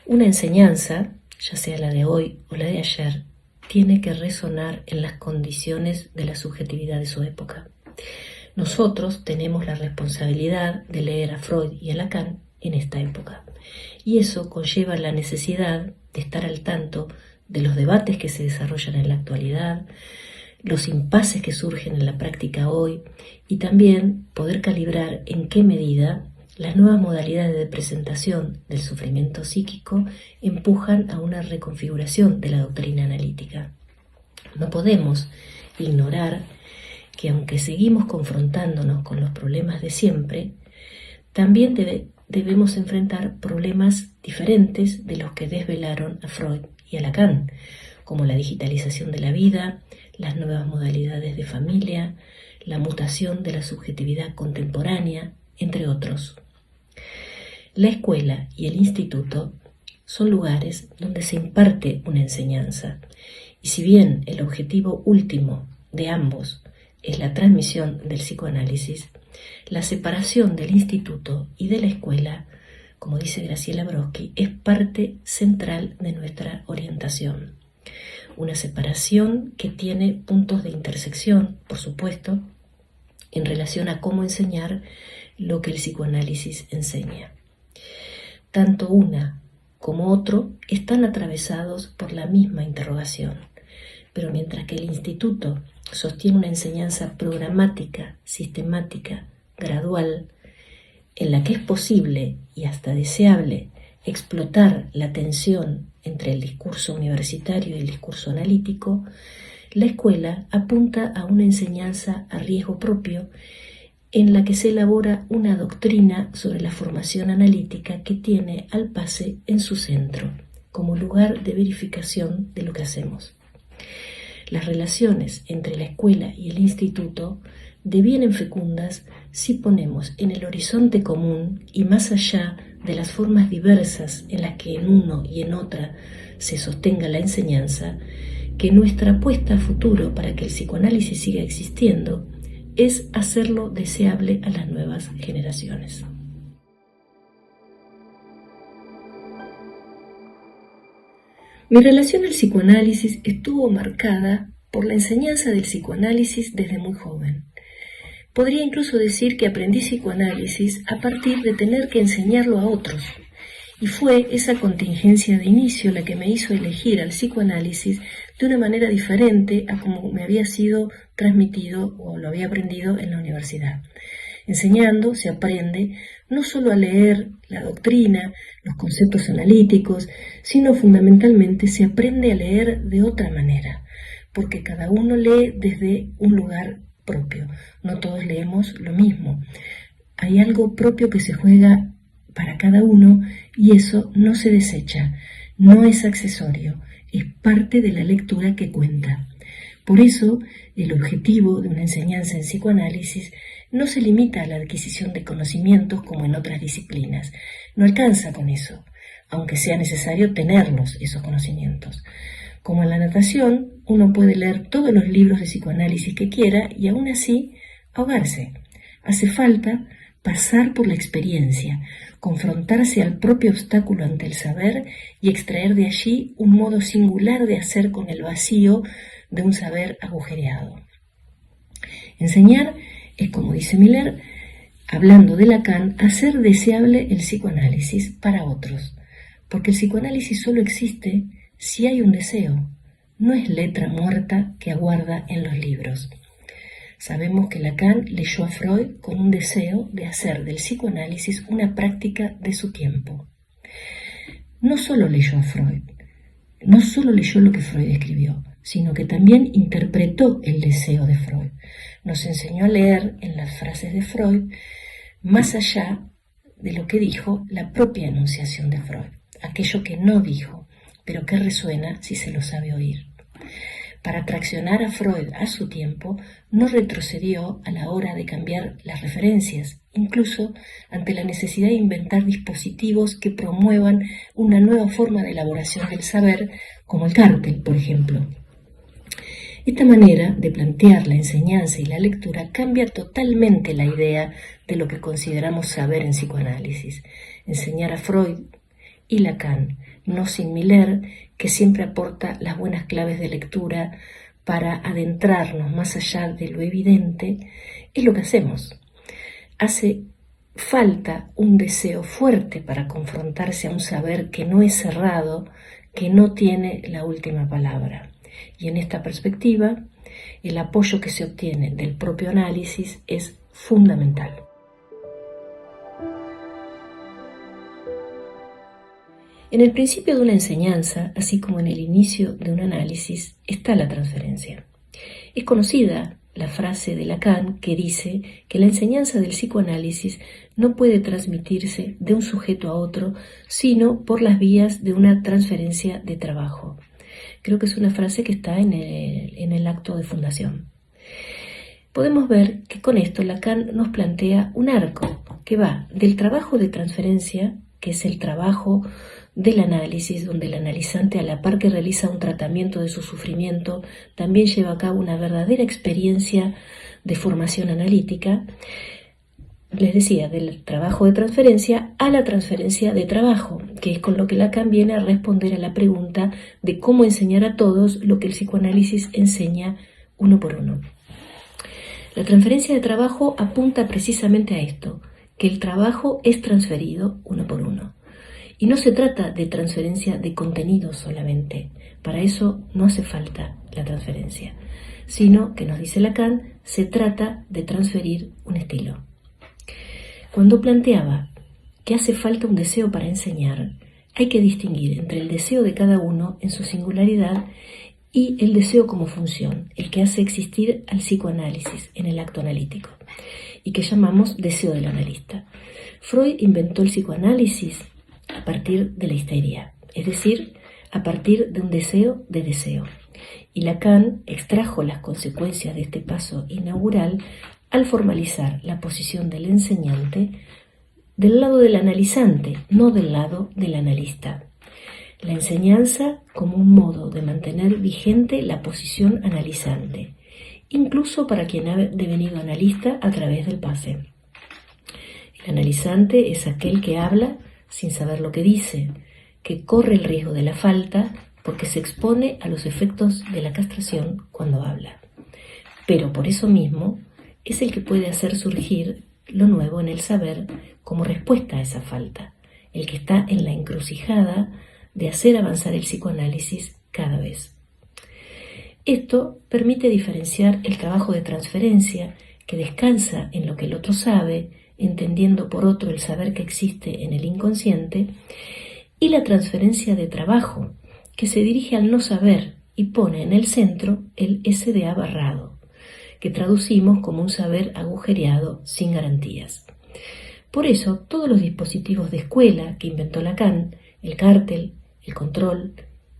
Una enseñanza, ya sea la de hoy o la de ayer, tiene que resonar en las condiciones de la subjetividad de su época. Nosotros tenemos la responsabilidad de leer a Freud y a Lacan en esta época, y eso conlleva la necesidad de estar al tanto de los debates que se desarrollan en la actualidad, los impases que surgen en la práctica hoy, y también poder calibrar en qué medida las nuevas modalidades de presentación del sufrimiento psíquico empujan a una reconfiguración de la doctrina analítica. No podemos ignorar que aunque seguimos confrontándonos con los problemas de siempre, también debemos enfrentar problemas diferentes de los que desvelaron a Freud y a Lacan, como la digitalización de la vida, las nuevas modalidades de familia, la mutación de la subjetividad contemporánea, entre otros. La escuela y el instituto son lugares donde se imparte una enseñanza, y si bien el objetivo último de ambos es la transmisión del psicoanálisis, la separación del instituto y de la escuela, como dice Graciela Brodsky, es parte central de nuestra orientación. Una separación que tiene puntos de intersección, por supuesto, en relación a cómo enseñar lo que el psicoanálisis enseña. Tanto una como otro están atravesados por la misma interrogación, pero mientras que el instituto sostiene una enseñanza programática, sistemática, gradual, en la que es posible y hasta deseable explotar la tensión entre el discurso universitario y el discurso analítico, la escuela apunta a una enseñanza a riesgo propio en la que se elabora una doctrina sobre la formación analítica que tiene al pase en su centro, como lugar de verificación de lo que hacemos. Las relaciones entre la escuela y el instituto devienen fecundas si ponemos en el horizonte común y más allá de las formas diversas en las que en uno y en otra se sostenga la enseñanza, que nuestra apuesta a futuro para que el psicoanálisis siga existiendo es hacerlo deseable a las nuevas generaciones. Mi relación al psicoanálisis estuvo marcada por la enseñanza del psicoanálisis desde muy joven. Podría incluso decir que aprendí psicoanálisis a partir de tener que enseñarlo a otros, y fue esa contingencia de inicio la que me hizo elegir al psicoanálisis de una manera diferente a como me había sido transmitido o lo había aprendido en la universidad. Enseñando se aprende no solo a leer la doctrina, los conceptos analíticos, sino fundamentalmente se aprende a leer de otra manera, porque cada uno lee desde un lugar propio. No todos leemos lo mismo. Hay algo propio que se juega para cada uno y eso no se desecha, no es accesorio, es parte de la lectura que cuenta. Por eso, el objetivo de una enseñanza en psicoanálisis no se limita a la adquisición de conocimientos como en otras disciplinas. No alcanza con eso, aunque sea necesario tenerlos, esos conocimientos. Como en la natación, uno puede leer todos los libros de psicoanálisis que quiera y aún así ahogarse. Hace falta pasar por la experiencia, confrontarse al propio obstáculo ante el saber y extraer de allí un modo singular de hacer con el vacío de un saber agujereado. Enseñar es, como dice Miller, hablando de Lacan, hacer deseable el psicoanálisis para otros, porque el psicoanálisis solo existe si hay un deseo, no es letra muerta que aguarda en los libros. Sabemos que Lacan leyó a Freud con un deseo de hacer del psicoanálisis una práctica de su tiempo. No solo leyó a Freud, no solo leyó lo que Freud escribió, sino que también interpretó el deseo de Freud. Nos enseñó a leer en las frases de Freud más allá de lo que dijo la propia enunciación de Freud, aquello que no dijo, pero que resuena si se lo sabe oír. para traccionar a Freud a su tiempo, no retrocedió a la hora de cambiar las referencias, incluso ante la necesidad de inventar dispositivos que promuevan una nueva forma de elaboración del saber, como el cártel, por ejemplo. Esta manera de plantear la enseñanza y la lectura cambia totalmente la idea de lo que consideramos saber en psicoanálisis. Enseñar a Freud y Lacan, no sin Miller, que siempre aporta las buenas claves de lectura para adentrarnos más allá de lo evidente, es lo que hacemos. Hace falta un deseo fuerte para confrontarse a un saber que no es cerrado, que no tiene la última palabra. Y en esta perspectiva, el apoyo que se obtiene del propio análisis es fundamental. En el principio de una enseñanza, así como en el inicio de un análisis, está la transferencia. Es conocida la frase de Lacan que dice que la enseñanza del psicoanálisis no puede transmitirse de un sujeto a otro, sino por las vías de una transferencia de trabajo. Creo que es una frase que está en el acto de fundación. Podemos ver que con esto Lacan nos plantea un arco que va del trabajo de transferencia, que es el trabajo del análisis, donde el analizante, a la par que realiza un tratamiento de su sufrimiento, también lleva a cabo una verdadera experiencia de formación analítica. Les decía, del trabajo de transferencia a la transferencia de trabajo, que es con lo que Lacan viene a responder a la pregunta de cómo enseñar a todos lo que el psicoanálisis enseña uno por uno. La transferencia de trabajo apunta precisamente a esto, que el trabajo es transferido uno por uno. Y no se trata de transferencia de contenido solamente, para eso no hace falta la transferencia, sino que, nos dice Lacan, se trata de transferir un estilo. Cuando planteaba que hace falta un deseo para enseñar, hay que distinguir entre el deseo de cada uno en su singularidad y el deseo como función, el que hace existir al psicoanálisis en el acto analítico, y que llamamos deseo del analista. Freud inventó el psicoanálisis a partir de la histeria, es decir, a partir de un deseo de deseo. Y Lacan extrajo las consecuencias de este paso inaugural al formalizar la posición del enseñante del lado del analizante, no del lado del analista. La enseñanza como un modo de mantener vigente la posición analizante, incluso para quien ha devenido analista a través del pase. El analizante es aquel que habla sin saber lo que dice, que corre el riesgo de la falta porque se expone a los efectos de la castración cuando habla. Pero por eso mismo es el que puede hacer surgir lo nuevo en el saber como respuesta a esa falta, el que está en la encrucijada de hacer avanzar el psicoanálisis cada vez. Esto permite diferenciar el trabajo de transferencia, que descansa en lo que el otro sabe, entendiendo por otro el saber que existe en el inconsciente, y la transferencia de trabajo, que se dirige al no saber y pone en el centro el SDA barrado, que traducimos como un saber agujereado sin garantías. Por eso, todos los dispositivos de escuela que inventó Lacan, el cártel, el control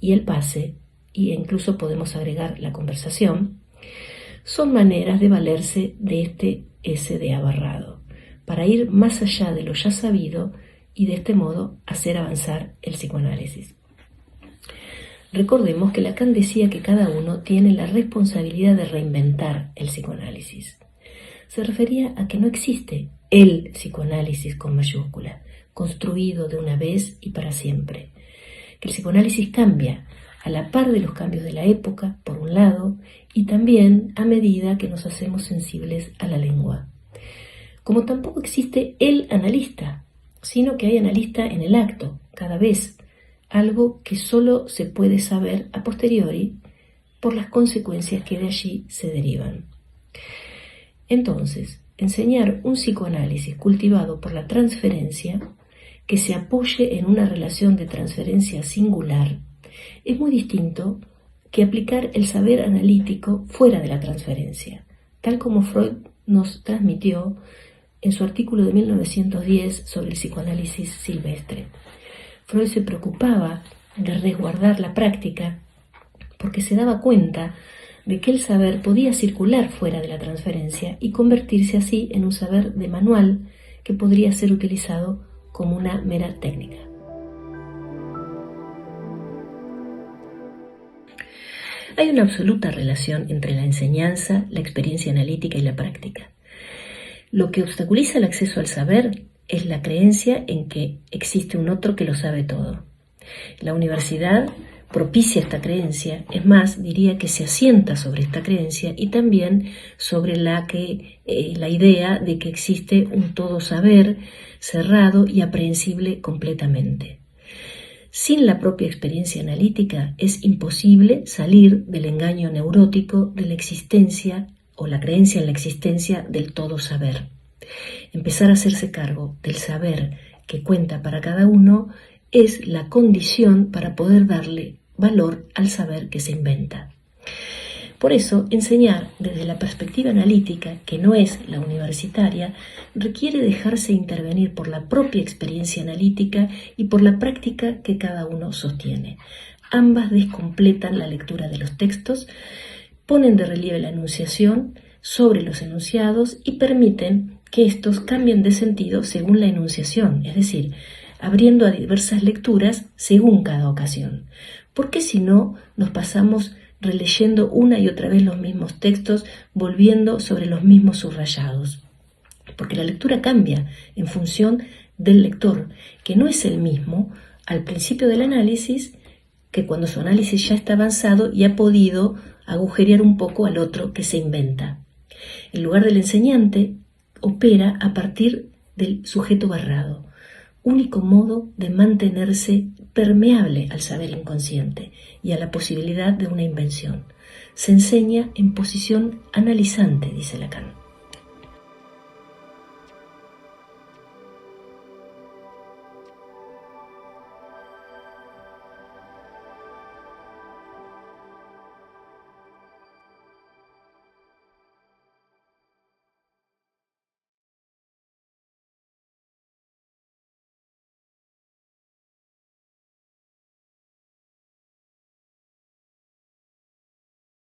y el pase, e incluso podemos agregar la conversación, son maneras de valerse de este SDA barrado, para ir más allá de lo ya sabido y de este modo hacer avanzar el psicoanálisis. Recordemos que Lacan decía que cada uno tiene la responsabilidad de reinventar el psicoanálisis. Se refería a que no existe el psicoanálisis con mayúscula, construido de una vez y para siempre. Que el psicoanálisis cambia a la par de los cambios de la época, por un lado, y también a medida que nos hacemos sensibles a la lengua. Como tampoco existe el analista, sino que hay analista en el acto, cada vez, algo que solo se puede saber a posteriori por las consecuencias que de allí se derivan. Entonces, enseñar un psicoanálisis cultivado por la transferencia, que se apoye en una relación de transferencia singular, es muy distinto que aplicar el saber analítico fuera de la transferencia, tal como Freud nos transmitió en su artículo de 1910 sobre el psicoanálisis silvestre. Freud se preocupaba de resguardar la práctica porque se daba cuenta de que el saber podía circular fuera de la transferencia y convertirse así en un saber de manual que podría ser utilizado como una mera técnica. Hay una absoluta relación entre la enseñanza, la experiencia analítica y la práctica. Lo que obstaculiza el acceso al saber es la creencia en que existe un otro que lo sabe todo. La universidad propicia esta creencia, es más, diría que se asienta sobre esta creencia y también sobre la idea de que existe un todo saber cerrado y aprehensible completamente. Sin la propia experiencia analítica es imposible salir del engaño neurótico de la existencia o la creencia en la existencia del todo saber. Empezar a hacerse cargo del saber que cuenta para cada uno es la condición para poder darle valor al saber que se inventa. Por eso, enseñar desde la perspectiva analítica, que no es la universitaria, requiere dejarse intervenir por la propia experiencia analítica y por la práctica que cada uno sostiene. Ambas descompletan la lectura de los textos, ponen de relieve la enunciación sobre los enunciados y permiten que estos cambien de sentido según la enunciación, es decir, abriendo a diversas lecturas según cada ocasión. Porque si no, nos pasamos releyendo una y otra vez los mismos textos, volviendo sobre los mismos subrayados. Porque la lectura cambia en función del lector, que no es el mismo al principio del análisis que cuando su análisis ya está avanzado y ha podido agujerear un poco al otro que se inventa. El lugar del enseñante opera a partir del sujeto barrado, único modo de mantenerse permeable al saber inconsciente y a la posibilidad de una invención. Se enseña en posición analizante, dice Lacan.